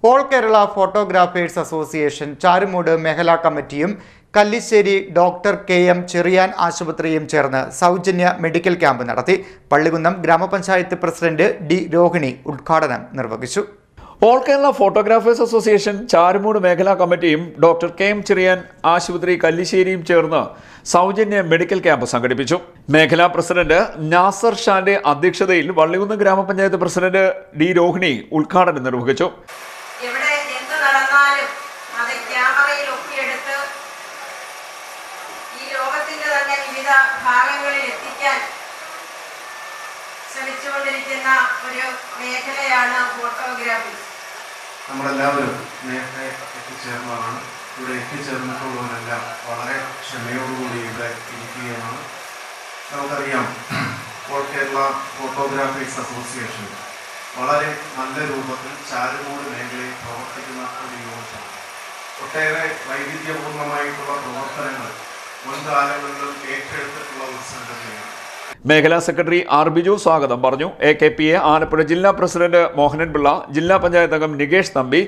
All Kerala photographers association Charummood മേഖലാ കമ്മിറ്റിയും Kallissery doctor K M. Cherian ആശുപത്രിയും ചേർന്ന് സൗജന്യ മെഡിക്കൽ ക്യാമ്പ് നടത്തി. പള്ളികുന്നം ഗ്രാമപഞ്ചായത്ത് പ്രസിഡന്റ് ഡി രോഹിണി ഉദ്ഘാടനം നിർവഹിച്ചു. All Kerala photographers association Charummood മേഖലാ കമ്മിറ്റിയും ഡോക്ടർ കെ.എം. ചെറിയാൻ ആശുപത്രി കല്ലിശ്ശേരിയും ചേർന്ന് സൗജന്യ മെഡിക്കൽ ക്യാമ്പ് സംഘടിപ്പിച്ചു. മേഖലാ പ്രസിഡന്റ് നാസർ ഷാന്റെ അധ്യക്ഷതയിൽ പള്ളികുന്നം ഗ്രാമപഞ്ചായത്ത് പ്രസിഡന്റ് ഡി രോഹിണി ഉദ്ഘാടനം നിർവഹിച്ചു. എവിടെ എന്ത് നടന്നാലും അത് ക്യാമറയിൽ ഒപ്പിയെടുത്ത് ഈ ലോകത്തിന്റെ തന്നെ വിവിധ ഭാഗങ്ങളിൽ എത്തിക്കാൻ ശ്രമിച്ചുകൊണ്ടിരിക്കുന്ന ഒരു മേഖലയാണ് ഫോട്ടോഗ്രാഫി. നമ്മളെല്ലാവരും നേരത്തെ എത്തിച്ചേർന്നതാണ്. ഇവിടെ എത്തിച്ചേർന്നിട്ടുള്ളവരെല്ലാം വളരെ ക്ഷമയോടുകൂടി ഇവിടെ ഇരിക്കുകയാണ്. നമുക്കറിയാം, ഓൾ കേരള ഫോട്ടോഗ്രാഫേഴ്സ് അസോസിയേഷൻ വളരെ നല്ല രൂപത്തിൽ ചാരുമൂട് മേഖലയിൽ പ്രവർത്തിക്കുന്ന ഒരു യൂണിറ്റാണ്. ഒട്ടേറെ വൈവിധ്യപൂർണമായിട്ടുള്ള പ്രവർത്തനങ്ങൾ മുൻകാലങ്ങളിലും ഏറ്റെടുത്തിട്ടുള്ള ഒരു സംഘടനയാണ്. മേഖലാ സെക്രട്ടറി ആർ ബിജു സ്വാഗതം പറഞ്ഞു. AKPA ആലപ്പുഴ ജില്ലാ പ്രസിഡന്റ് മോഹനൻ പിള്ള, ജില്ലാ പഞ്ചായത്ത് അംഗം നികേഷ് തമ്പി,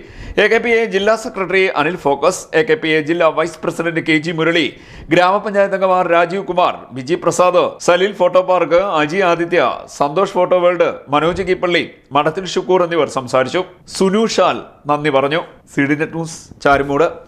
AKPA ജില്ലാ സെക്രട്ടറി അനിൽ ഫോക്കസ്, AKPA ജില്ലാ വൈസ് പ്രസിഡന്റ് KG മുരളി, ഗ്രാമപഞ്ചായത്ത് അംഗമാർ Rajeev Kumar, Viji Prasad, Saleel Photo Park, Aji Aditya, Santhosh Photo World, Manoj Keeppally, Madathil Shukkoor എന്നിവർ സംസാരിച്ചു. സുനു ഷാൽ നന്ദി പറഞ്ഞു. CDNet news Charummood.